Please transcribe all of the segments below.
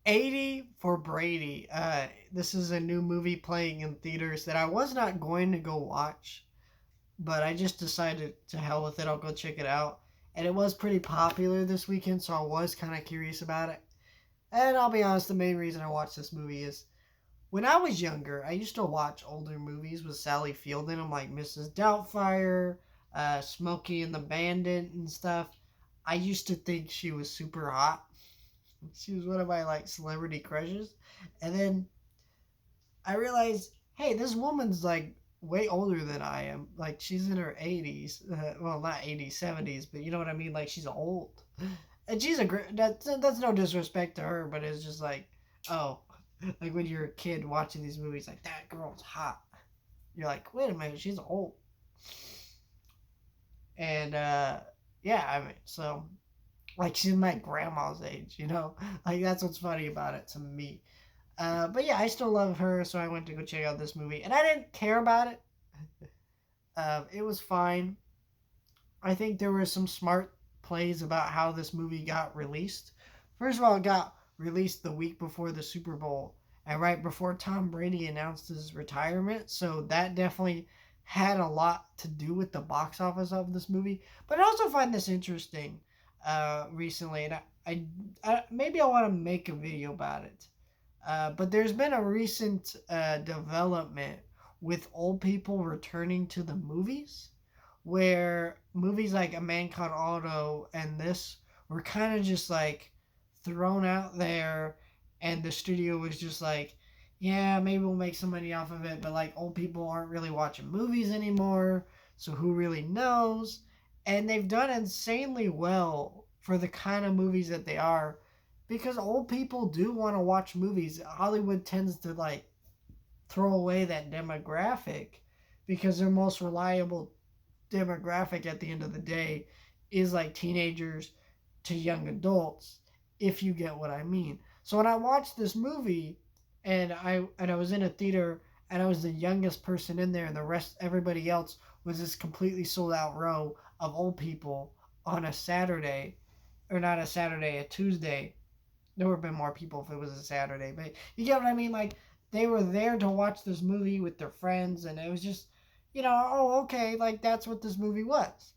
80 for Brady. This is a new movie playing in theaters that I was not going to go watch, but I just decided to hell with it. I'll go check it out. And it was pretty popular this weekend, so I was kind of curious about it. And I'll be honest, the main reason I watched this movie is when I was younger, I used to watch older movies with Sally Field in them, like Mrs. Doubtfire, Smokey and the Bandit, and stuff. I used to think she was super hot. She was one of my like celebrity crushes. And then I realized, hey, this woman's like way older than I am. Like she's in her 80s. Well, not 80s, 70s, but you know what I mean? Like she's old. And she's a great, that's no disrespect to her, but it's just like, oh, like when you're a kid watching these movies, like that girl's hot. You're like, wait a minute, she's old. And yeah, I mean, so like she's my grandma's age, you know? Like that's what's funny about it to me. But yeah, I still love her, so I went to go check out this movie, and I didn't care about it. It was fine. I think there were some smart plays about how this movie got released. First of all, it got released the week before the Super Bowl, and right before Tom Brady announced his retirement, so that definitely had a lot to do with the box office of this movie. But I also find this interesting recently, and I maybe I want to make a video about it. But there's been a recent development with old people returning to the movies, where movies like A Man Called Otto and this were kind of just like thrown out there, and the studio was just like, yeah, maybe we'll make some money off of it, but like old people aren't really watching movies anymore, so who really knows? And they've done insanely well for the kind of movies that they are because old people do want to watch movies. Hollywood tends to like throw away that demographic because their most reliable demographic at the end of the day is like teenagers to young adults, if you get what I mean. So when I watched this movie and I was in a theater and I was the youngest person in there and the rest everybody else was this completely sold out row of old people on a Saturday, or not a Saturday, a Tuesday. There would have been more people if it was a Saturday, but you get what I mean? Like they were there to watch this movie with their friends, and it was just, oh, okay, like that's what this movie was.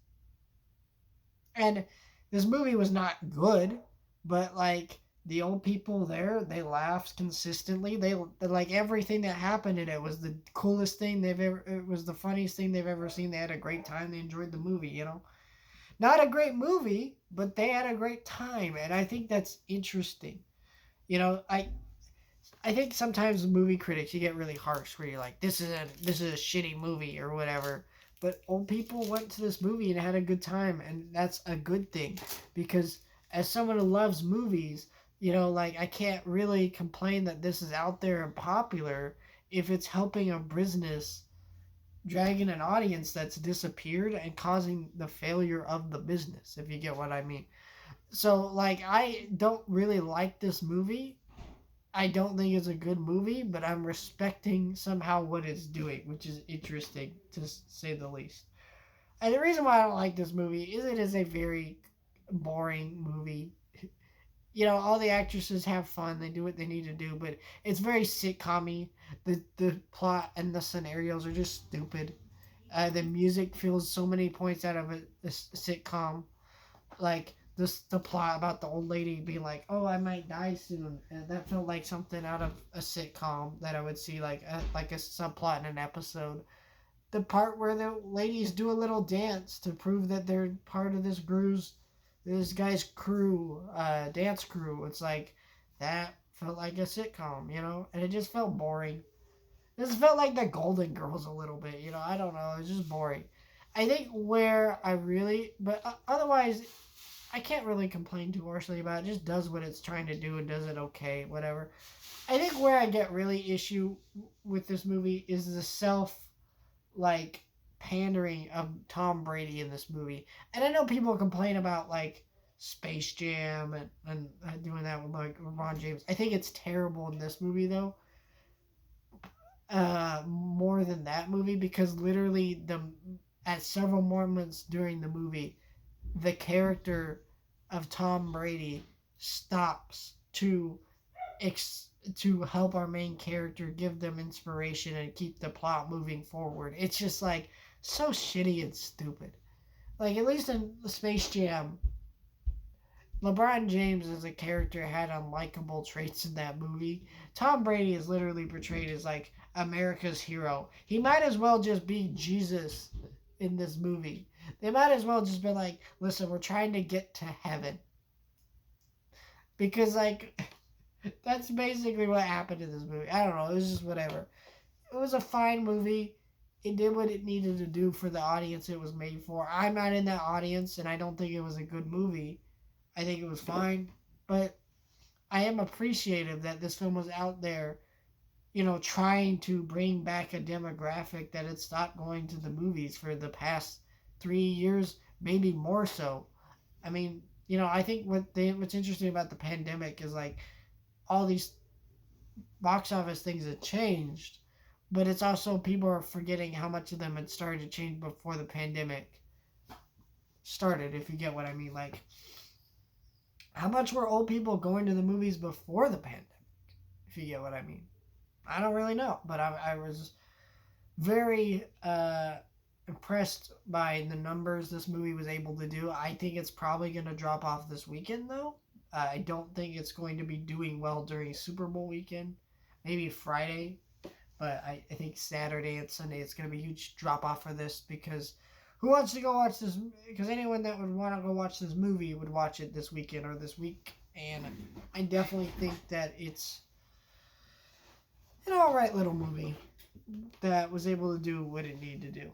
And this movie was not good, but like the old people there, they laughed consistently. They like everything that happened in it was the coolest thing they've ever. It was the funniest thing they've ever seen. They had a great time. They enjoyed the movie. Not a great movie, but they had a great time, and I think that's interesting. You know, I think sometimes movie critics you get really harsh where you're like, this is a shitty movie or whatever. But old people went to this movie and had a good time, and that's a good thing because as someone who loves movies, like I can't really complain that this is out there and popular if it's helping a business dragging an audience that's disappeared and causing the failure of the business, if you get what I mean. So like I don't really like this movie. I don't think it's a good movie, but I'm respecting somehow what it's doing, which is interesting to say the least. And the reason why I don't like this movie is it is a very boring movie. All the actresses have fun, they do what they need to do, but it's very sitcom-y. The plot and the scenarios are just stupid. The music feels so many points out of a sitcom, like the plot about the old lady being like, "Oh, I might die soon," and that felt like something out of a sitcom that I would see like a subplot in an episode. The part where the ladies do a little dance to prove that they're part of this guy's crew, dance crew. It's like that felt like a sitcom, and it just felt boring. This felt like the Golden Girls a little bit, I don't know, it's just boring. I think where I really, but otherwise, I can't really complain too harshly about it. It just does what it's trying to do and does it okay, whatever. I think where I get really issue with this movie is the like pandering of Tom Brady in this movie. And I know people complain about like Space Jam and doing that with like LeBron James. I think it's terrible in this movie though. More than that movie because literally the at several moments during the movie the character of Tom Brady stops to to help our main character, give them inspiration and keep the plot moving forward. It's just like so shitty and stupid. Like at least in Space Jam, LeBron James as a character had unlikable traits in that movie. Tom Brady is literally portrayed as like America's hero. He might as well just be Jesus in this movie. They might as well just be like, listen, we're trying to get to heaven. Because like that's basically what happened in this movie. I don't know, it was just whatever. It was a fine movie. It did what it needed to do for the audience it was made for. I'm not in that audience and I don't think it was a good movie. I think it was fine, but I am appreciative that this film was out there, trying to bring back a demographic that had stopped going to the movies for the past 3 years, maybe more so. I mean, I think what's interesting about the pandemic is like all these box office things have changed, but it's also people are forgetting how much of them had started to change before the pandemic started, if you get what I mean. Like, how much were old people going to the movies before the pandemic? If you get what I mean. I don't really know, but I was very impressed by the numbers this movie was able to do. I think it's probably going to drop off this weekend, though. I don't think it's going to be doing well during Super Bowl weekend. Maybe Friday, but I think Saturday and Sunday it's going to be a huge drop off for this because who wants to go watch this? Because anyone that would want to go watch this movie would watch it this weekend or this week. And I definitely think that it's an alright little movie that was able to do what it needed to do.